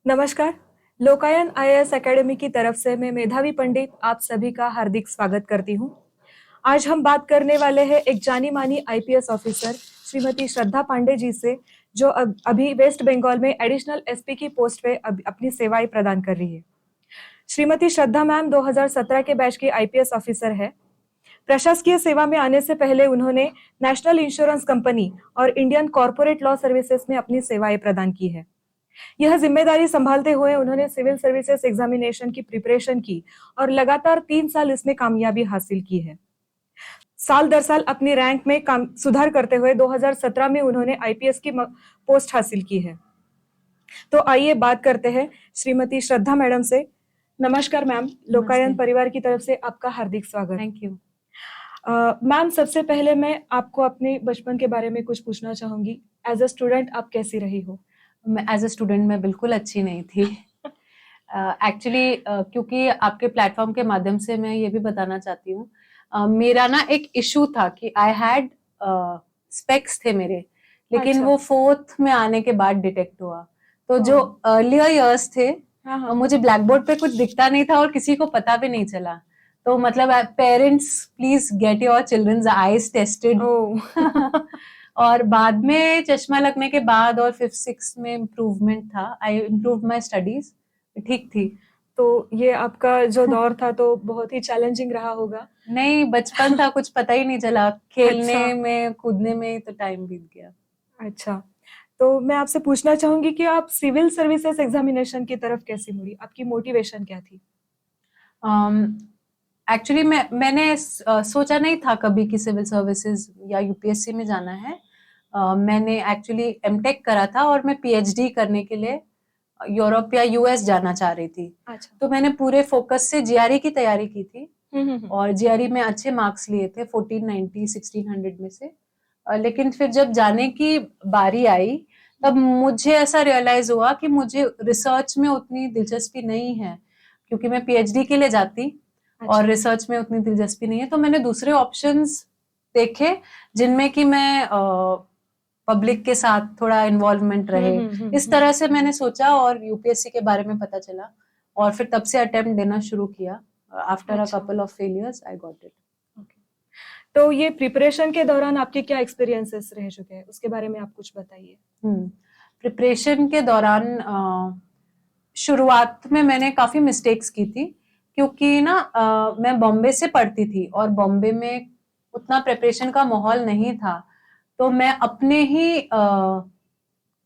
नमस्कार। लोकायन IAS academy की तरफ से मैं मेधावी पंडित आप सभी का हार्दिक स्वागत करती हूँ। आज हम बात करने वाले हैं एक जानी मानी आईपीएस ऑफिसर श्रीमती श्रद्धा पांडे जी से, जो अभी वेस्ट बंगाल में एडिशनल एसपी की पोस्ट पे अपनी सेवाएं प्रदान कर रही है। श्रीमती श्रद्धा मैम 2017 के बैच की आईपीएस ऑफिसर है। प्रशासकीय सेवा में आने से पहले उन्होंने नेशनल इंश्योरेंस कंपनी और इंडियन कॉर्पोरेट लॉ सर्विसेज में अपनी सेवाएं प्रदान की है। यह जिम्मेदारी संभालते हुए उन्होंने सिविल सर्विसेज एग्जामिनेशन की प्रिपरेशन की और लगातार 3 साल इसमें कामयाबी हासिल की है। साल दर साल अपनी रैंक में सुधार करते हुए 2017 में उन्होंने आईपीएस की पोस्ट हासिल की है। तो आइए बात करते हैं श्रीमती श्रद्धा मैडम से। नमस्कार मैम, लोकायन परिवार की तरफ से आपका हार्दिक स्वागत। थैंक यू मैम, सबसे पहले मैं आपको अपने बचपन के बारे में कुछ पूछना चाहूंगी। एज अ स्टूडेंट आप कैसी रही हो? एज अ स्टूडेंट मैं बिल्कुल अच्छी नहीं थी एक्चुअली क्योंकि आपके प्लेटफॉर्म के माध्यम से मैं ये भी बताना चाहती हूँ, मेरा ना एक इशू था कि आई हैड स्पेक्स थे मेरे, लेकिन अच्छा। वो फोर्थ में आने के बाद डिटेक्ट हुआ। तो जो अर्लियर इयर्स थे, मुझे ब्लैक बोर्ड पे कुछ दिखता नहीं था और किसी को पता भी नहीं चला। तो मतलब parents please get your children's eyes tested और बाद में चश्मा लगने के बाद और 5th-6th में इम्प्रूवमेंट था। आई इम्प्रूव माई स्टडीज, ठीक थी। तो ये आपका जो दौर था तो बहुत ही चैलेंजिंग रहा होगा। नहीं, बचपन था, कुछ पता ही नहीं चला, खेलने अच्छा। में कूदने में तो टाइम बीत गया। अच्छा, तो मैं आपसे पूछना चाहूंगी कि आप सिविल सर्विसेज एग्जामिनेशन की तरफ कैसे मुड़ी? आपकी मोटिवेशन क्या थी? एक्चुअली मैंने सोचा नहीं था कभी कि सिविल सर्विसेज या यूपीएससी में जाना है। मैंने एक्चुअली एमटेक करा था और मैं पीएचडी करने के लिए यूरोप या यूएस जाना चाह रही थी। अच्छा। तो मैंने पूरे फोकस से जीआरई की तैयारी की थी और और जीआरई में अच्छे मार्क्स लिए थे, 1490 1600 में से। लेकिन फिर जब जाने की बारी आई तब मुझे ऐसा रियलाइज हुआ कि मुझे रिसर्च में उतनी दिलचस्पी नहीं है, क्योंकि मैं पीएचडी के लिए जाती और रिसर्च में उतनी दिलचस्पी नहीं है। तो मैंने दूसरे ऑप्शंस देखे जिनमें कि मैं पब्लिक के साथ थोड़ा इन्वॉल्वमेंट रहे। इस तरह से मैंने सोचा और यूपीएससी के बारे में पता चला और फिर तब से अटेम्प्ट देना शुरू किया। After a couple of failures I got it. तो ये प्रिपरेशन के दौरान आपके क्या एक्सपीरियंसेस रह चुके हैं, उसके बारे में आप कुछ बताइए। प्रिपरेशन के दौरान शुरुआत में मैंने काफी मिस्टेक्स की थी, क्योंकि ना मैं बॉम्बे से पढ़ती थी और बॉम्बे में उतना प्रिपरेशन का माहौल नहीं था। तो मैं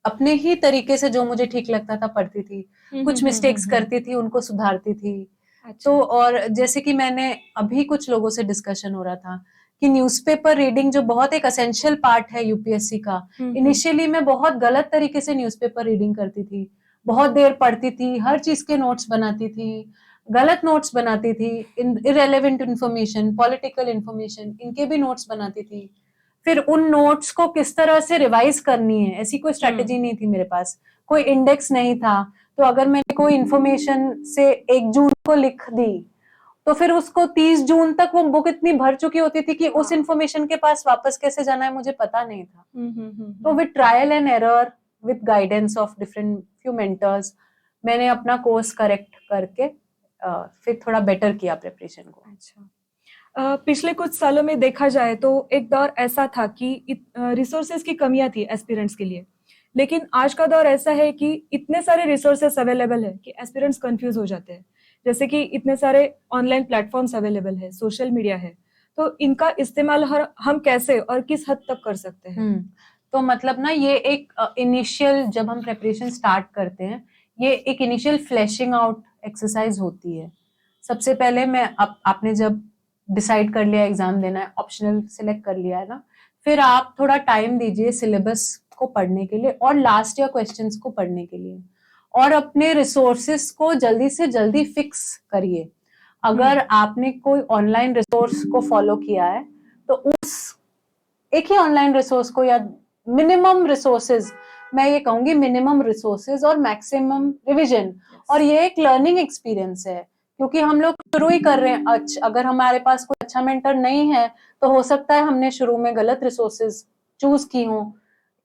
अपने ही तरीके से जो मुझे ठीक लगता था पढ़ती थी। कुछ मिस्टेक्स करती थी, उनको सुधारती थी। अच्छा। तो और जैसे कि मैंने अभी कुछ लोगों से डिस्कशन हो रहा था कि न्यूज़पेपर रीडिंग जो बहुत एक असेंशियल पार्ट है यूपीएससी का, इनिशियली मैं बहुत गलत तरीके से न्यूज़पेपर रीडिंग करती थी। बहुत देर पढ़ती थी, हर चीज के नोट्स बनाती थी, गलत नोट्स बनाती थी, इररेलेवेंट इंफॉर्मेशन, पॉलिटिकल इंफॉर्मेशन, इनके भी नोट्स बनाती थी। फिर उन नोट्स को किस तरह से रिवाइज करनी है, ऐसी कोई स्ट्रेटेजी नहीं थी मेरे पास, कोई इंडेक्स नहीं था। तो अगर मैंने कोई इंफॉर्मेशन से 1 जून को लिख दी तो फिर उसको 30 जून तक वो बुक इतनी भर चुकी होती थी कि उस इंफॉर्मेशन के पास वापस कैसे जाना है मुझे पता नहीं था। तो with trial and error, with guidance of different few mentors, मैंने अपना कोर्स करेक्ट करके फिर थोड़ा बेटर किया प्रिपरेशन को। अच्छा, पिछले कुछ सालों में देखा जाए तो एक दौर ऐसा था कि रिसोर्सेज की कमियां थी एस्पिरेंट्स के लिए, लेकिन आज का दौर ऐसा है कि इतने सारे रिसोर्सेस अवेलेबल है कि एस्पिरेंट्स कंफ्यूज हो जाते हैं। जैसे कि इतने सारे ऑनलाइन प्लेटफॉर्म्स अवेलेबल है, सोशल मीडिया है, तो इनका इस्तेमाल हम कैसे और किस हद तक कर सकते हैं? तो मतलब ना ये एक इनिशियल, जब हम प्रिपरेशन स्टार्ट करते हैं, ये एक इनिशियल फ्लैशिंग आउट एक्सरसाइज होती है। सबसे पहले आपने जब डिसाइड कर लिया एग्जाम देना है, ऑप्शनल सिलेक्ट कर लिया है ना, फिर आप थोड़ा टाइम दीजिए सिलेबस को पढ़ने के लिए और लास्ट ईयर क्वेश्चंस को पढ़ने के लिए, और अपने रिसोर्सेस को जल्दी से जल्दी फिक्स करिए। अगर आपने कोई ऑनलाइन रिसोर्स को फॉलो किया है तो उस एक ही ऑनलाइन रिसोर्स को, या मिनिमम रिसोर्सेज, मैं ये कहूंगी मिनिमम रिसोर्सेज और मैक्सिमम रिवीजन। और ये एक लर्निंग एक्सपीरियंस है, क्योंकि हम लोग शुरू ही कर रहे हैं। अगर हमारे पास कोई अच्छा मेंटर नहीं है तो हो सकता है हमने शुरू में गलत रिसोर्सेज चूज की हो।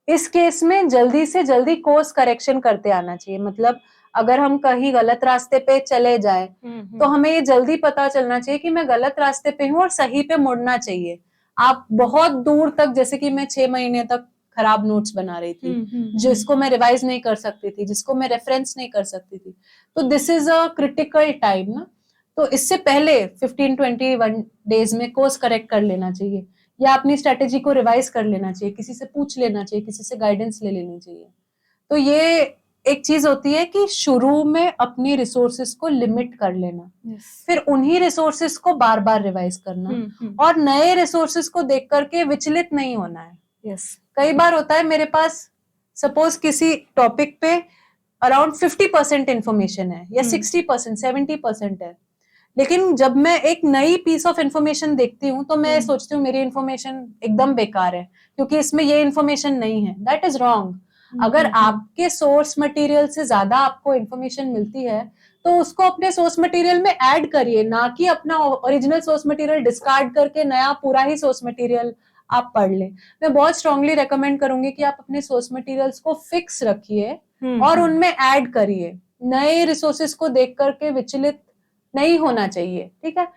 इस केस में जल्दी से जल्दी कोर्स करेक्शन करते आना चाहिए। मतलब अगर हम कहीं गलत रास्ते पे चले जाए तो हमें ये जल्दी पता चलना चाहिए कि मैं गलत रास्ते पे हूँ और सही पे मुड़ना चाहिए। आप बहुत दूर तक, जैसे कि मैं 6 महीने तक खराब नोट्स बना रही थी, जिसको मैं रिवाइज नहीं कर सकती थी, जिसको मैं रेफरेंस नहीं कर सकती थी, तो this is a critical time ना। तो इससे पहले 15-21 डेज में कोर्स करेक्ट कर लेना चाहिए, या अपनी स्ट्रेटेजी को रिवाइज कर लेना चाहिए, किसी से पूछ लेना चाहिए, किसी से गाइडेंस ले लेनी चाहिए। तो ये एक चीज होती है कि शुरू में अपनी रिसोर्सेस को लिमिट कर लेना, फिर उन्हीं रिसोर्सेस को बार बार रिवाइज करना, और नए रिसोर्सेस को देख करके विचलित नहीं होना है। कई बार होता है मेरे पास सपोज किसी टॉपिक पे अराउंड 50% इंफॉर्मेशन है, या 60%, 70% है, लेकिन जब मैं एक नई पीस ऑफ इंफॉर्मेशन देखती हूँ तो मैं सोचती हूँ मेरी इंफॉर्मेशन एकदम बेकार है, क्योंकि इसमें ये इंफॉर्मेशन नहीं है। That is wrong. अगर आपके सोर्स मटेरियल से ज्यादा आपको इंफॉर्मेशन मिलती है तो उसको अपने सोर्स मटेरियल में ऐड करिए, ना कि अपना ओरिजिनल सोर्स मटेरियल डिस्कार्ड करके नया पूरा ही सोर्स मटेरियल आप पढ़ लें। मैं बहुत स्ट्रांगली रेकमेंड करूंगी कि आप अपने सोर्स मटेरियल्स को फिक्स रखिए और उनमें ऐड करिए। नए रिसोर्सेस को देख करके विचलित नहीं होना चाहिए, ठीक है।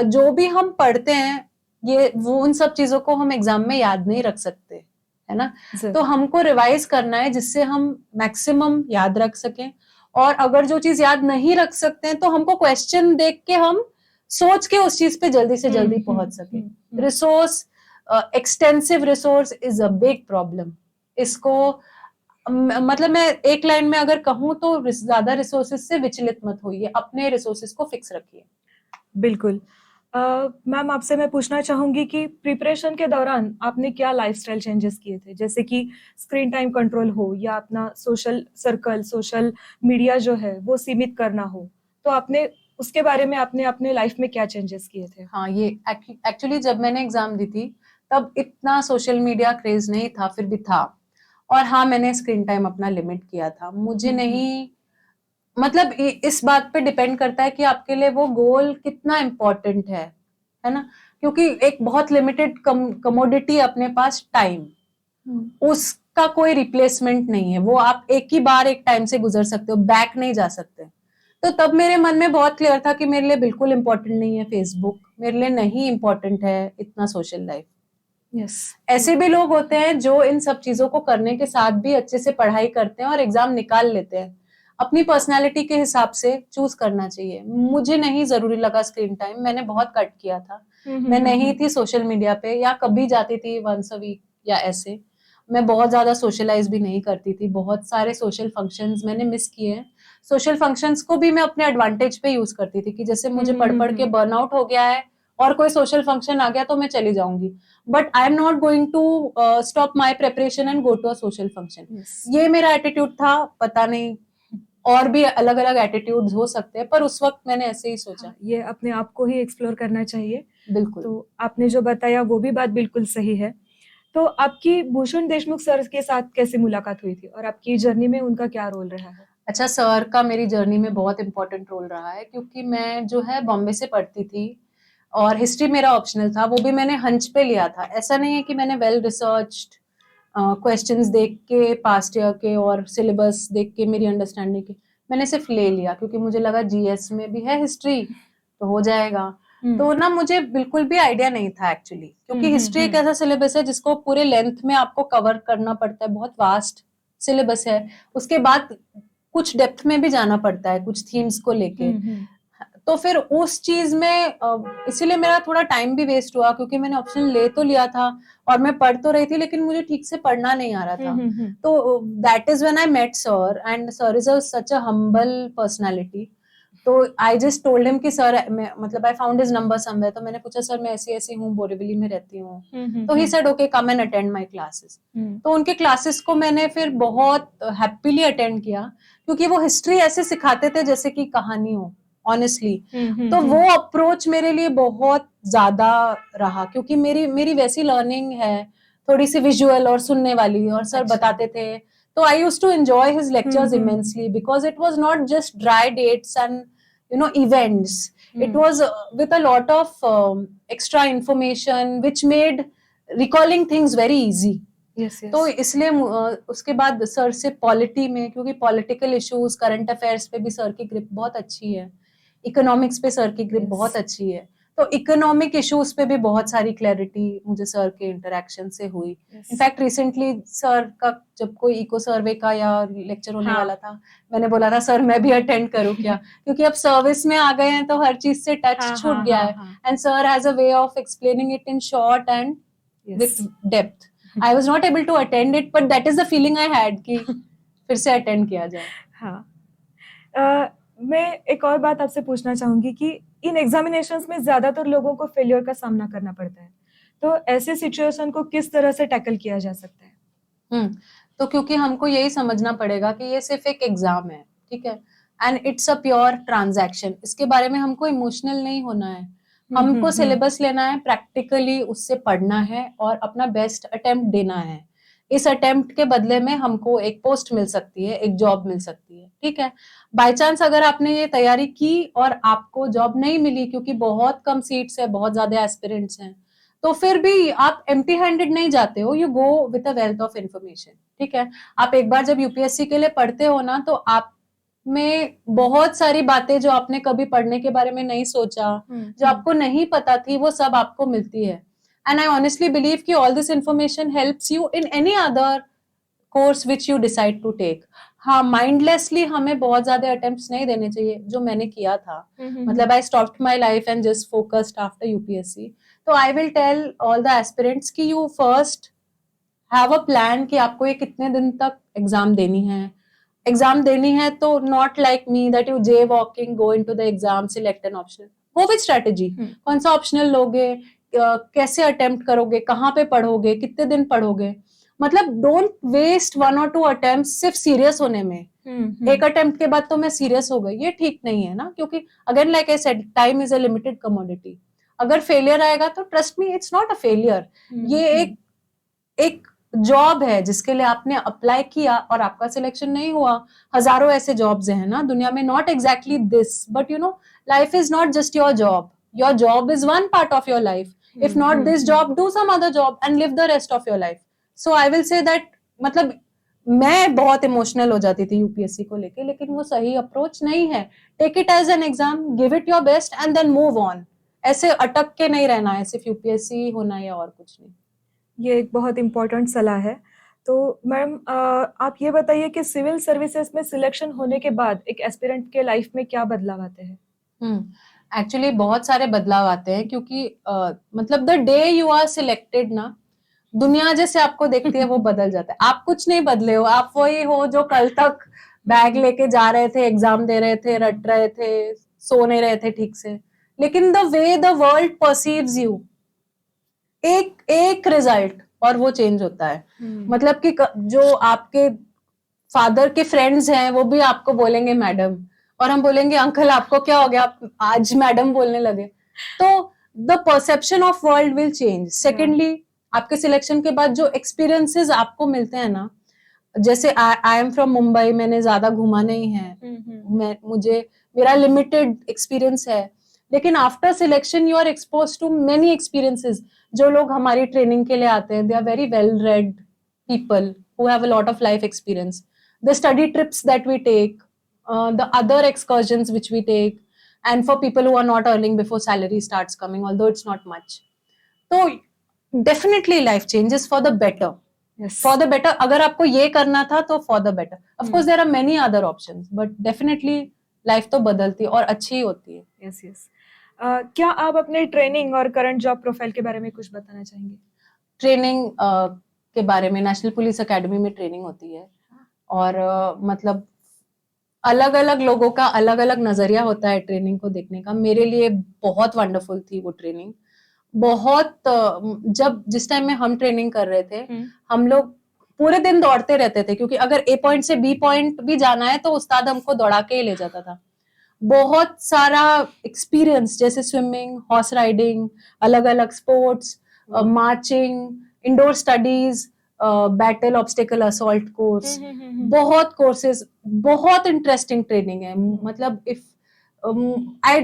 जो भी हम पढ़ते हैं ये वो उन सब चीजों को हम एग्जाम में याद नहीं रख सकते, है ना। तो हमको रिवाइज करना है जिससे हम मैक्सिमम याद रख सकें, और अगर जो चीज याद नहीं रख सकते हैं तो हमको क्वेश्चन देख के हम सोच के उस चीज पे जल्दी से जल्दी पहुंच सके। Resource, extensive resource is a big problem. इसको मतलब मैं एक लाइन में अगर कहूं तो ज्यादा रिसोर्सेज से विचलित मत होइए, अपने रिसोर्सेज को फिक्स रखिए। बिल्कुल। मैम आपसे मैं पूछना चाहूंगी कि प्रिपरेशन के दौरान आपने क्या लाइफस्टाइल चेंजेस किए थे, जैसे कि स्क्रीन टाइम कंट्रोल हो या अपना सोशल सर्कल, सोशल मीडिया जो है वो सीमित करना हो, तो आपने उसके बारे में आपने अपने लाइफ में क्या चेंजेस किए थे? हाँ, ये एक्चुअली जब मैंने एग्जाम दी थी तब इतना सोशल मीडिया क्रेज नहीं था, फिर भी था। और हाँ, मैंने स्क्रीन टाइम अपना लिमिट किया था। मुझे नहीं, मतलब इस बात पे डिपेंड करता है कि आपके लिए वो गोल कितना इम्पोर्टेंट है ना। क्योंकि एक बहुत लिमिटेड कमोडिटी अपने पास टाइम, उसका कोई रिप्लेसमेंट नहीं है। वो आप एक ही बार एक टाइम से गुजर सकते हो, बैक नहीं जा सकते। तो तब मेरे मन में बहुत क्लियर था कि मेरे लिए बिल्कुल इम्पोर्टेंट नहीं है फेसबुक, मेरे लिए नहीं इम्पोर्टेंट है इतना सोशल लाइफ। ऐसे भी लोग होते हैं जो इन सब चीजों को करने के साथ भी अच्छे से पढ़ाई करते हैं और एग्जाम निकाल लेते हैं। अपनी पर्सनालिटी के हिसाब से चूज करना चाहिए। मुझे नहीं जरूरी लगा स्क्रीन टाइम, मैंने बहुत कट किया था। मैं नहीं थी सोशल मीडिया पे, या कभी जाती थी वंस अ वीक या ऐसे। मैं बहुत ज्यादा सोशलाइज भी नहीं करती थी। बहुत सारे सोशल फंक्शंस मैंने मिस किए हैं। सोशल फंक्शंस को भी मैं अपने एडवांटेज पे यूज करती थी कि जैसे मुझे पढ़ पढ़ के बर्नआउट हो गया है और कोई सोशल फंक्शन आ गया तो मैं चली जाऊंगी, but I am not going to stop my preparation and go to a social function. ये मेरा एटीट्यूड था। पता नहीं और भी अलग अलग एटीट्यूड्स हो सकते हैं, पर उस वक्त मैंने ऐसे ही सोचा। ये अपने आप को ही एक्सप्लोर करना चाहिए। बिल्कुल। तो आपने जो बताया वो भी बात बिल्कुल सही है। तो आपकी भूषण देशमुख सर के साथ कैसे मुलाकात हुई थी और आपकी जर्नी में उनका क्या रोल रहा है? अच्छा, सर का मेरी जर्नी में बहुत इंपॉर्टेंट रोल रहा है, क्योंकि मैं जो है बॉम्बे से पढ़ती थी और हिस्ट्री मेरा ऑप्शनल था। वो भी मैंने हंच पे लिया था। ऐसा नहीं है कि मैंने वेल रिसर्च्ड क्वेश्चंस देख के पास्ट ईयर के और सिलेबस देख के मेरी अंडरस्टैंडिंग के मैंने सिर्फ ले लिया, क्योंकि मुझे लगा जीएस में भी है हिस्ट्री तो हो जाएगा। तो ना मुझे बिल्कुल भी आइडिया नहीं था एक्चुअली, क्योंकि हिस्ट्री एक ऐसा सिलेबस है जिसको पूरे लेंथ में आपको कवर करना पड़ता है। बहुत वास्ट सिलेबस है। उसके बाद कुछ डेप्थ में भी जाना पड़ता है कुछ थीम्स को लेके। तो फिर उस चीज में इसीलिए मेरा थोड़ा टाइम भी वेस्ट हुआ, क्योंकि मैंने ऑप्शन ले तो लिया था और मैं पढ़ तो रही थी, लेकिन मुझे ठीक से पढ़ना नहीं आ रहा था। तो that is when I met sir, and sir is such a humble personality. तो आई जस्ट टोल्ड हिम कि सर, मतलब I found his number somewhere. तो मैंने पूछा, सर मैं ऐसी ऐसी हूँ, बोरीवली में रहती हूँ। तो he said okay, come and attend my classes. तो उनके क्लासेस को मैंने फिर बहुत हैप्पीली अटेंड किया, क्योंकि वो हिस्ट्री ऐसे सिखाते थे जैसे कि कहानी हो, ऑनेस्टली। तो वो अप्रोच मेरे लिए बहुत ज्यादा रहा, क्योंकि मेरी वैसी लर्निंग है, थोड़ी सी विजुअल और सुनने वाली। और सर बताते थे, तो I used to enjoy his lectures immensely, because it was not just dry dates and events. It was with a lot of extra information which made recalling things very easy. Yes yes. तो इसलिए उसके बाद sir से polity में, क्योंकि political issues, current affairs पे भी sir की ग्रिप बहुत अच्छी है, इकोनॉमिक्स पे सर की ग्रिप Yes. बहुत अच्छी है, तो इकोनॉमिक इश्यूज पे भी बहुत सारी क्लैरिटी मुझे सर के इंटरेक्शन से हुई। Yes. इनफैक्ट रिसेंटली सर का जब कोई इको सर्वे का या लेक्चर होने हाँ। वाला था, मैंने बोला था सर मैं भी अटेंड करूं क्या, क्योंकि अब सर्विस में आ गए हैं तो हर चीज से टच हाँ, छूट हाँ, गया हाँ, है, हाँ। And sir has a way of explaining it in short and Yes. with depth. I was not able to attend it, but that is the feeling I had कि फिर से अटेंड किया जाए। हाँ। मैं एक और बात आपसे पूछना चाहूंगी कि इन एग्जामिनेशंस में ज्यादातर लोगों को फेलियर का सामना करना पड़ता है, तो ऐसे सिचुएशन को किस तरह से टैकल किया जा सकता है? तो क्योंकि हमको यही समझना पड़ेगा कि ये सिर्फ एक एग्जाम है, ठीक है, and it's a pure transaction, इसके बारे में हमको इमोशनल नहीं होना है, हमको सिलेबस लेना है, प्रैक्टिकली उससे पढ़ना है और अपना बेस्ट अटेम्प्ट देना है। इस अटेम्प्ट के बदले में हमको एक पोस्ट मिल सकती है, एक जॉब मिल सकती है, ठीक है। बाय चांस अगर आपने ये तैयारी की और आपको जॉब नहीं मिली, क्योंकि बहुत कम सीट्स है, बहुत ज्यादा एस्पिरेंट्स हैं, तो फिर भी आप एम्प्टी हैंडेड नहीं जाते हो, you go with a wealth of information, ठीक है। आप एक बार जब यूपीएससी के लिए पढ़ते हो ना, तो आप में बहुत सारी बातें जो आपने कभी पढ़ने के बारे में नहीं सोचा, जो आपको नहीं पता थी, वो सब आपको मिलती है। एंड आई ऑनेस्टली बिलीव कि all this information helps you in any other course which you decide to take. हाँ, माइंडलेसली हमें बहुत ज्यादा अटेम्प्ट्स नहीं देने चाहिए, जो मैंने किया था। मतलब I stopped my life and just focused after UPSC. तो I will tell all the aspirants कि you first have a plan कि आपको ये कितने दिन तक एग्जाम देनी है। एग्जाम देनी है तो not like me that you J walking go into the exam, select an optional, go with strategy. कौन सा ऑप्शनल लोगे, कैसे अटेम्प्ट करोगे, कहाँ पे पढ़ोगे, कितने दिन पढ़ोगे, मतलब डोंट वेस्ट 1 or 2 अटेम्प्ट सिर्फ सीरियस होने में। एक अटेम्प्ट के बाद तो मैं सीरियस हो गई, ये ठीक नहीं है ना, क्योंकि again like I said, time is a limited commodity. अगर फेलियर आएगा तो trust me, it's not a failure, ये एक जॉब है जिसके लिए आपने अप्लाई किया और आपका सिलेक्शन नहीं हुआ। हजारों ऐसे जॉब्स हैं ना दुनिया में, not exactly this, but you know, life is not just your job is one part of your life. If not this job, do some other job and live the rest of your life. So I will say that, मतलब मैं बहुत emotional हो जाती थी UPSC को लेके, लेकिन वो सही अप्रोच नहीं है। Take it as an exam, give it your best and then move on. ऐसे अटक के नहीं रहना है, सिर्फ यूपीएससी होना है या और कुछ नहीं। ये एक बहुत इम्पोर्टेंट सलाह है। तो मैम, आप ये बताइए कि सिविल सर्विसेज में सिलेक्शन होने के बाद एक एस्पिरेंट के लाइफ में क्या बदलाव आते हैं? एक्चुअली बहुत सारे बदलाव आते हैं, क्योंकि मतलब the day you are selected ना, दुनिया जैसे आपको देखती है वो बदल जाता है। आप कुछ नहीं बदले हो, आप वही हो जो कल तक बैग लेके जा रहे थे, एग्जाम दे रहे थे, रट रहे थे, सो नहीं रहे थे ठीक से, लेकिन the way the world perceives you, एक रिजल्ट और वो चेंज होता है। मतलब कि जो आपके फादर के फ्रेंड्स हैं वो भी आपको बोलेंगे मैडम, और हम बोलेंगे अंकल आपको क्या हो गया, आप आज मैडम बोलने लगे। तो the perception of world will change. Secondly, आपके सिलेक्शन के बाद जो एक्सपीरियंसेस आपको मिलते हैं ना, जैसे आई एम फ्रॉम मुंबई, मैंने ज्यादा घूमा नहीं है, मेरा लिमिटेड एक्सपीरियंस है, लेकिन after selection you are expose to many experiences. जो लोग हमारी ट्रेनिंग के लिए आते हैं, they are very well read people who have a lot of life experience. The study trips that we take, the other excursions which we take, and for people who are not earning before salary starts coming, although it's not much. So definitely life changes for the better. Yes. For the better. अगर आपको ये करना था तो for the better. Of course there are many other options, but definitely life तो बदलती और अच्छी होती है। Yes, yes. क्या आप अपने ट्रेनिंग और करंट जॉब प्रोफाइल के बारे में कुछ बताना चाहेंगे? ट्रेनिंग के बारे में, नेशनल पुलिस एकेडमी में ट्रेनिंग होती है, और मतलब अलग अलग लोगों का अलग अलग नजरिया होता है ट्रेनिंग को देखने का। मेरे लिए बहुत वंडरफुल थी वो ट्रेनिंग। बहुत जब जिस टाइम में हम ट्रेनिंग कर रहे थे, हम लोग पूरे दिन दौड़ते रहते थे, क्योंकि अगर ए पॉइंट से बी पॉइंट भी जाना है तो उस्ताद हमको दौड़ा के ही ले जाता था। बहुत सारा एक्सपीरियंस, जैसे स्विमिंग, हॉर्स राइडिंग, अलग अलग sports, marching, indoor studies, battle obstacle assault course, बहुत कोर्सेज, बहुत इंटरेस्टिंग ट्रेनिंग है। मतलब इफ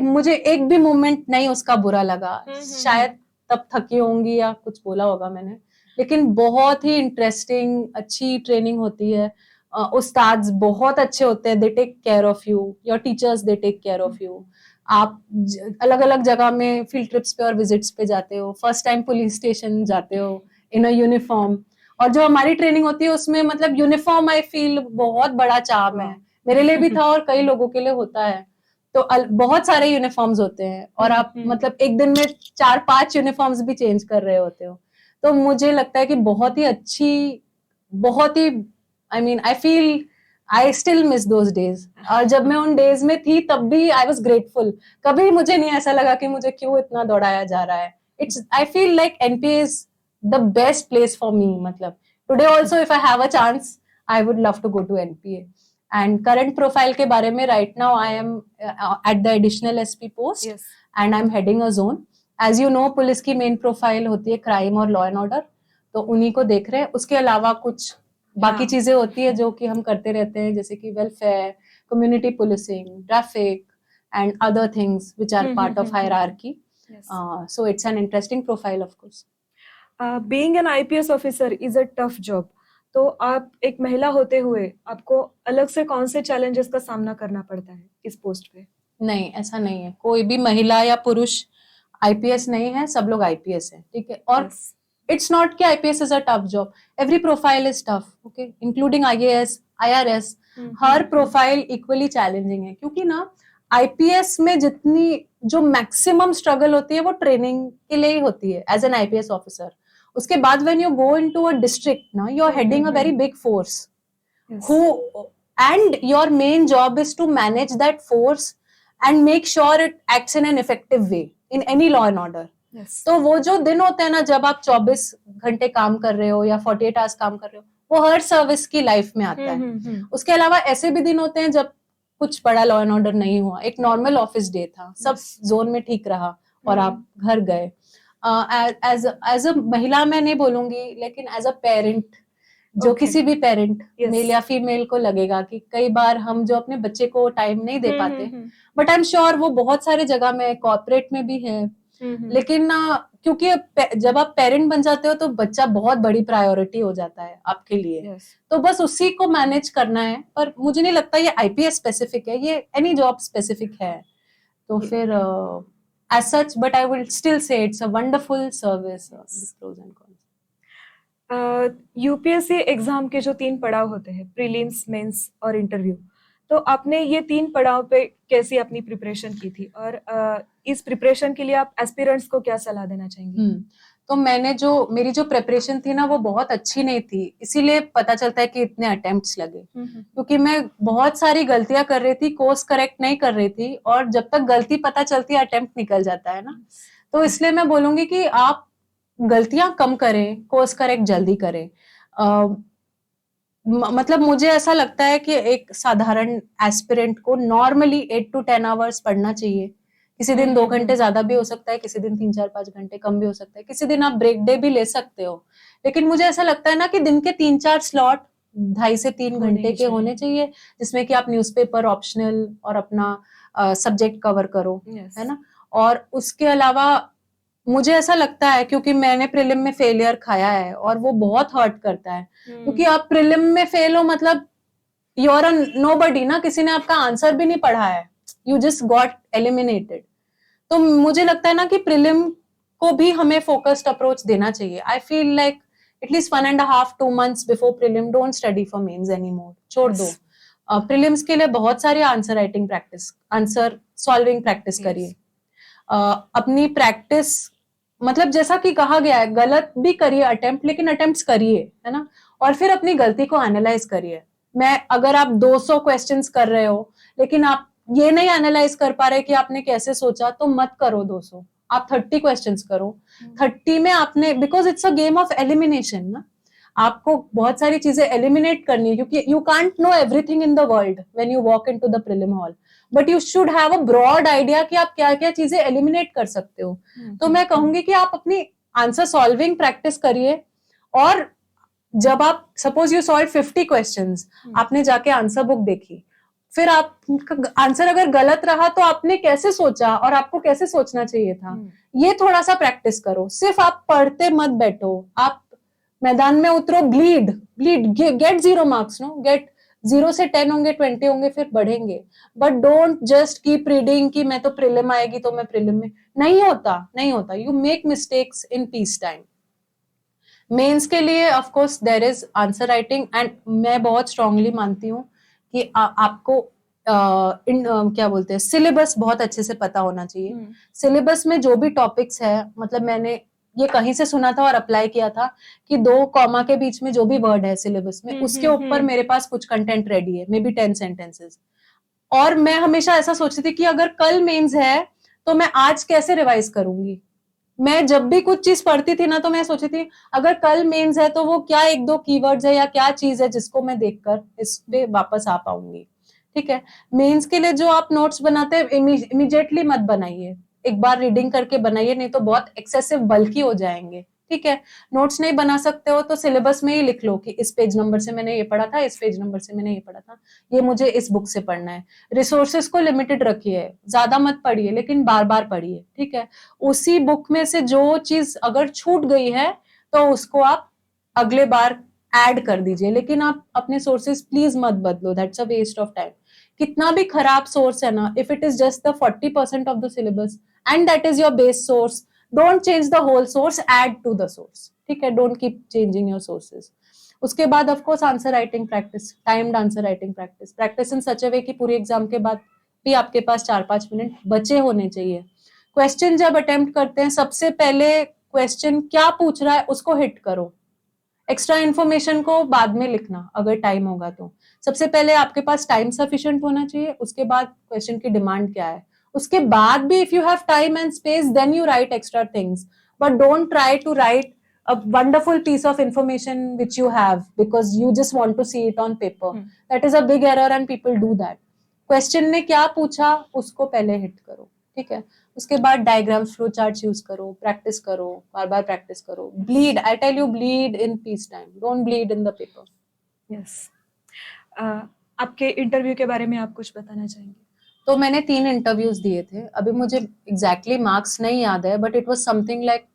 मुझे एक भी मोमेंट नहीं उसका बुरा लगा। शायद तब थकी होंगी या कुछ बोला होगा मैंने, लेकिन बहुत ही इंटरेस्टिंग अच्छी ट्रेनिंग होती है। उस्ताद बहुत अच्छे होते हैं, they take care of you, your teachers they take care of you. आप अलग अलग जगह में फील्ड ट्रिप्स पे और विजिट्स पे जाते हो, फर्स्ट टाइम पुलिस स्टेशन जाते हो इन अ यूनिफॉर्म। और जो हमारी ट्रेनिंग होती है उसमें मतलब यूनिफॉर्म आई फील बहुत बड़ा चार्म है, मेरे लिए भी था और कई लोगों के लिए होता है। तो बहुत सारे यूनिफॉर्म्स होते हैं और आप मतलब एक दिन में 4-5 यूनिफॉर्म्स भी चेंज कर रहे होते हो। तो मुझे लगता है कि बहुत ही अच्छी, बहुत ही I mean I feel I still miss those days. और जब मैं उन डेज में थी तब भी आई वॉज ग्रेटफुल, कभी मुझे नहीं ऐसा लगा कि मुझे क्यों इतना दौड़ाया जा रहा है। It's I feel like NPA is the best place for me. मतलब today also if I have a chance I would love to go to NPA. And current profile के बारे में, right now I am at the additional SP post and I am heading a zone. As you know police की main profile होती है crime और law and order, तो उन्हीं को देख रहे हैं। उसके अलावा कुछ बाकी चीजें होती है जो कि हम करते रहते हैं, जैसे कि welfare, community policing, traffic and other things which are part of hierarchy. So it's an interesting profile of course. Being an IPS officer is a tough job. तो आप एक महिला होते हुए आपको अलग से कौन से चैलेंजेस का सामना करना पड़ता है इस पोस्ट पे? नहीं, ऐसा नहीं है, कोई भी महिला या पुरुष आईपीएस नहीं है, सब लोग आईपीएस है, ठीक है। और इट्स नॉट कि IPS is a tough job, every profile is tough, okay, including IAS, IRS. Her profile equally challenging है, क्योंकि ना आईपीएस में जितनी जो मैक्सिमम स्ट्रगल होती है वो ट्रेनिंग के लिए ही होती है एज एन आईपीएस ऑफिसर। उसके बाद when you go into a district ना, you are heading a very big force who and your main job is to manage that force and make sure it acts in an effective way in any law and order. तो वो जो दिन होते हैं ना जब आप 24 घंटे काम कर रहे हो या 48 आवर्स काम कर रहे हो, वो हर सर्विस की लाइफ में आता है। उसके अलावा ऐसे भी दिन होते हैं जब कुछ बड़ा लॉ एंड ऑर्डर नहीं हुआ, एक नॉर्मल ऑफिस डे था, सब जोन में ठीक रहा और आप घर गए। एज अ महिला मैं नहीं बोलूंगी, लेकिन एज अ पेरेंट, जो किसी भी पेरेंट मेल या फीमेल को लगेगा कि कई बार हम जो अपने बच्चे को टाइम नहीं दे पाते, बट आई एम श्योर वो बहुत सारे जगह में, कॉर्पोरेट में भी है। लेकिन क्योंकि जब आप पेरेंट बन जाते हो तो बच्चा बहुत बड़ी प्रायोरिटी हो जाता है आपके लिए। तो बस उसी को मैनेज करना है। पर मुझे नहीं लगता ये आईपीएस स्पेसिफिक है, ये एनी जॉब स्पेसिफिक है। तो फिर as such, but I will still say it's a wonderful service. Pros and cons. UPSC exam के जो 3 पड़ाव होते हैं, प्रीलिम्स, मेंस और इंटरव्यू, तो आपने ये 3 पड़ाव पे कैसी अपनी प्रिपरेशन की थी और इस प्रिपरेशन के लिए आप एस्पिरेंट्स को क्या सलाह देना चाहेंगे? तो मेरी जो प्रिपरेशन थी ना वो बहुत अच्छी नहीं थी, इसीलिए पता चलता है कि इतने अटेम्प्ट्स लगे। क्योंकि मैं बहुत सारी गलतियां कर रही थी, कोर्स करेक्ट नहीं कर रही थी, और जब तक गलती पता चलती है अटेम्प्ट निकल जाता है ना। तो इसलिए मैं बोलूंगी कि आप गलतियां कम करें, कोर्स करेक्ट जल्दी करें। मतलब मुझे ऐसा लगता है कि एक साधारण एस्पिरेंट को नॉर्मली 8 to 10 आवर्स पढ़ना चाहिए। किसी दिन 2 घंटे ज्यादा भी हो सकता है, किसी दिन 3-4-5 घंटे कम भी हो सकता है, किसी दिन आप ब्रेक डे भी ले सकते हो। लेकिन मुझे ऐसा लगता है ना कि दिन के 3-4 स्लॉट 2.5 से 3 घंटे के होने चाहिए, जिसमें कि आप न्यूज़पेपर, ऑप्शनल और अपना सब्जेक्ट कवर करो, है ना। और उसके अलावा मुझे ऐसा लगता है, क्योंकि मैंने प्रीलिम में फेलियर खाया है और वो बहुत हर्ट करता है। क्योंकि आप प्रीलिम में फेल हो मतलब यू आर अ नोबडी ना, किसी ने आपका आंसर भी नहीं पढ़ा है, यू जस्ट गॉट एलिमिनेटेड। तो मुझे लगता है ना कि प्रीलिम को भी हमें फोकस्ड अप्रोच देना चाहिए। I feel like at least 1.5-2 months before prelim don't study for mains anymore, छोड़ दो। प्रीलिम्स के लिए बहुत सारी answer writing practice, answer solving practice करिए। अपनी प्रैक्टिस, मतलब जैसा कि कहा गया है, गलत भी करिए अटेम्प्ट, लेकिन अटेम्प्ट्स करिए, है ना। और फिर अपनी गलती को एनालाइज करिए। अगर आप 200 क्वेश्चंस कर रहे हो लेकिन आप ये नहीं एनालाइज कर पा रहे कि आपने कैसे सोचा, तो मत करो 200, आप 30 क्वेश्चंस करो। 30 में आपने, because it's a game of elimination ना, आपको बहुत सारी चीजें एलिमिनेट करनी है, क्योंकि you can't know everything in the world when you walk into the prelim hall, but you should have a broad idea कि आप क्या क्या चीजें एलिमिनेट कर सकते हो। तो मैं कहूंगी कि आप अपनी आंसर सॉल्विंग प्रैक्टिस करिए, और जब आप सपोज यू सॉल्व 50 क्वेश्चंस, आपने जाके आंसर बुक देखी, फिर आप आंसर अगर गलत रहा तो आपने कैसे सोचा और आपको कैसे सोचना चाहिए था, ये थोड़ा सा प्रैक्टिस करो। सिर्फ आप पढ़ते मत बैठो, आप मैदान में उतरो, bleed bleed, get 0 marks, no get 0 से 10 होंगे, 20 होंगे, फिर बढ़ेंगे। But don't just keep reading कि मैं तो प्रीलिम आएगी तो मैं प्रीलिम में, नहीं होता, नहीं होता। You make mistakes in peace time. Mains के लिए of course there is answer writing, and मैं बहुत स्ट्रांगली मानती हूँ कि आपको क्या बोलते हैं, सिलेबस बहुत अच्छे से पता होना चाहिए। सिलेबस में जो भी टॉपिक्स है, मतलब मैंने ये कहीं से सुना था और अप्लाई किया था कि 2 कॉमा के बीच में जो भी वर्ड है सिलेबस में, उसके ऊपर मेरे पास कुछ कंटेंट रेडी है, मे बी 10 सेंटेंसेस। और मैं हमेशा ऐसा सोचती थी कि अगर कल मेंस है तो मैं आज कैसे रिवाइज करूंगी। मैं जब भी कुछ चीज पढ़ती थी ना, तो मैं सोची थी अगर कल मेंस है तो वो क्या 1-2 कीवर्ड्स है या क्या चीज है जिसको मैं देखकर इस पे वापस आ पाऊंगी। ठीक है, मेंस के लिए जो आप नोट्स बनाते हैं इमीडिएटली मत बनाइए, एक बार रीडिंग करके बनाइए, नहीं तो बहुत एक्सेसिव बल्कि हो जाएंगे। ठीक है, नोट्स नहीं बना सकते हो तो सिलेबस में ही लिख लो कि इस पेज नंबर से मैंने ये पढ़ा था, इस पेज नंबर से मैंने ये पढ़ा था, ये मुझे इस बुक से पढ़ना है। रिसोर्सेस को लिमिटेड रखिए, ज्यादा मत पढ़िए लेकिन बार बार पढ़िए। ठीक है, उसी बुक में से जो चीज अगर छूट गई है तो उसको आप अगले बार ऐड कर दीजिए, लेकिन आप अपने सोर्सेज प्लीज मत बदलो, that's a waste of time. कितना भी खराब सोर्स है ना, if it is just the 40% of the syllabus and that is your base source, don't change the whole source, add to the source. ठीक है, don't keep changing your sources. उसके बाद of course answer writing practice, timed answer writing practice, practice in such a way कि पूरे exam के बाद भी आपके पास 4-5 मिनट बचे होने चाहिए। क्वेश्चन जब अटेम्प्ट करते हैं, सबसे पहले क्वेश्चन क्या पूछ रहा है उसको हिट करो, एक्स्ट्रा इन्फॉर्मेशन को बाद में लिखना अगर टाइम होगा तो। सबसे पहले आपके पास टाइम सफिशिएंट होना चाहिए, उसके बाद क्वेश्चन की डिमांड क्या है, उसके बाद भी if you have time and space then you write extra things, but don't try to write a wonderful piece of information which you have because you just want to see it on paper. That is a big error and people do that. Question ने क्या पूछा उसको पहले hit करो। ठीक है, उसके बाद डायग्राम्स, फ्लो चार्ट्स यूज करो, प्रैक्टिस करो, बार बार प्रैक्टिस करो। Bleed, I tell you, bleed in peace time, don't bleed in the paper. Yes. आपके इंटरव्यू के बारे में आप कुछ बताना चाहेंगे? तो मैंने 3 इंटरव्यूज दिए थे, अभी मुझे एग्जैक्टली मार्क्स नहीं याद है, but it was something like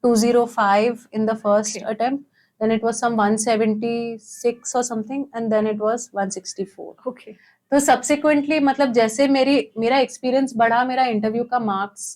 205 in the first Okay. attempt, then it was some 176 or something, and then it was 164. Okay. तो सब्सिक्वेंटली मतलब जैसे मेरा एक्सपीरियंस बढ़ा, मेरा इंटरव्यू का मार्क्स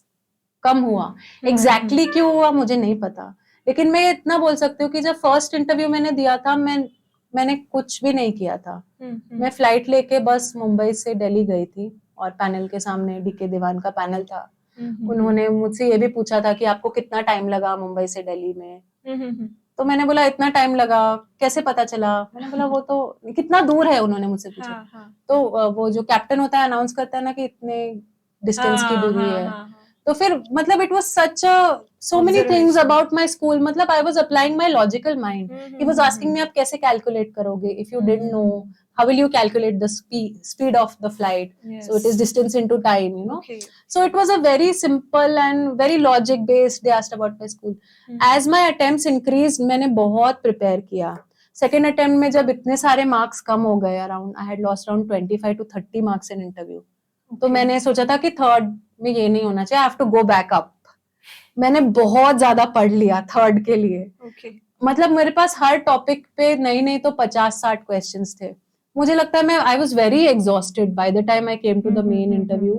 कम हुआ। एग्जैक्टली क्यों हुआ मुझे नहीं पता, लेकिन मैं इतना बोल सकती हूँ कि जब फर्स्ट इंटरव्यू मैंने दिया था, मैंने कुछ भी नहीं किया था। मैं फ्लाइट लेके बस मुंबई से दिल्ली गई थी और पैनल के सामने डीके दीवान का पैनल था। उन्होंने मुझसे ये भी पूछा था कि आपको कितना टाइम लगा मुंबई से दिल्ली में। तो मैंने बोला इतना टाइम लगा, कैसे पता चला? मैंने बोला वो तो कितना दूर है, उन्होंने मुझसे पूछा। तो वो जो कैप्टन होता है अनाउंस करता है ना कि इतने डिस्टेंस की दूरी है। तो फिर मतलब it was such so many things about my school, मतलब I was applying my logical mind. He was asking me आप कैसे कैलकुलेट करोगे, if you didn't know how will you calculate the speed of the flight? Yes. So it is distance into time, you know. Okay. So it was a very simple and very logic based. They asked about my school. As my attempts increased, मैंने बहुत prepare किया। Second attempt में जब इतने सारे marks कम हो गए, around I had lost around 25 to 30 marks in interview. Okay. तो मैंने सोचा था कि थर्ड में ये नहीं होना चाहिए, I have to go back up. मैंने बहुत ज्यादा पढ़ लिया थर्ड के लिए। Okay. मतलब मेरे पास हर टॉपिक पे नहीं तो 50-60 क्वेश्चंस थे। मुझे लगता है मैं I was very exhausted by the time I came to the main interview,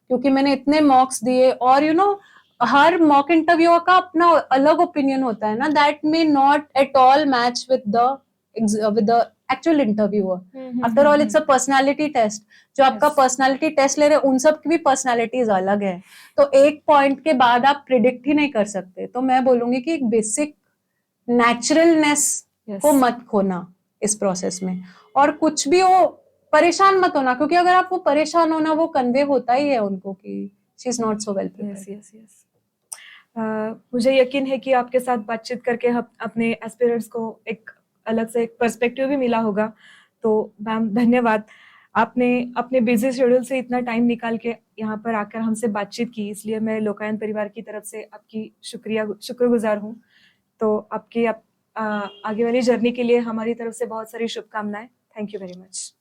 क्योंकि मैंने इतने मॉक्स दिए और यू नो हर मॉक इंटरव्यू का अपना अलग ओपिनियन होता है ना, that may not at all match with the actual interviewer. After all it's a personality test, जो आपका पर्सनालिटी टेस्ट ले रहे हैं उन सब की भी पर्सनालिटीज अलग है, तो एक पॉइंट के बाद आप प्रिडिक्ट ही नहीं कर सकते। तो मैं बोलूंगी कि एक बेसिक नेचुरलनेस को मत खोना इस प्रोसेस में, और कुछ भी हो परेशान मत होना, क्योंकि अगर आप वो परेशान होना वो कन्वे होता ही है उनको कि she is not so well prepared. मुझे यकीन है कि आपके साथ बातचीत करके अपने एस्पिरेंट्स को एक अलग से एक पर्सपेक्टिव भी मिला होगा। तो मैम धन्यवाद, आपने अपने बिजी शेड्यूल से इतना टाइम निकाल के यहाँ पर आकर हमसे बातचीत की, इसलिए मैं लोकायन परिवार की तरफ से आपकी शुक्रगुजार हूँ। तो आपकी आगे वाली जर्नी के लिए हमारी तरफ से बहुत सारी शुभकामनाएं। Thank you very much.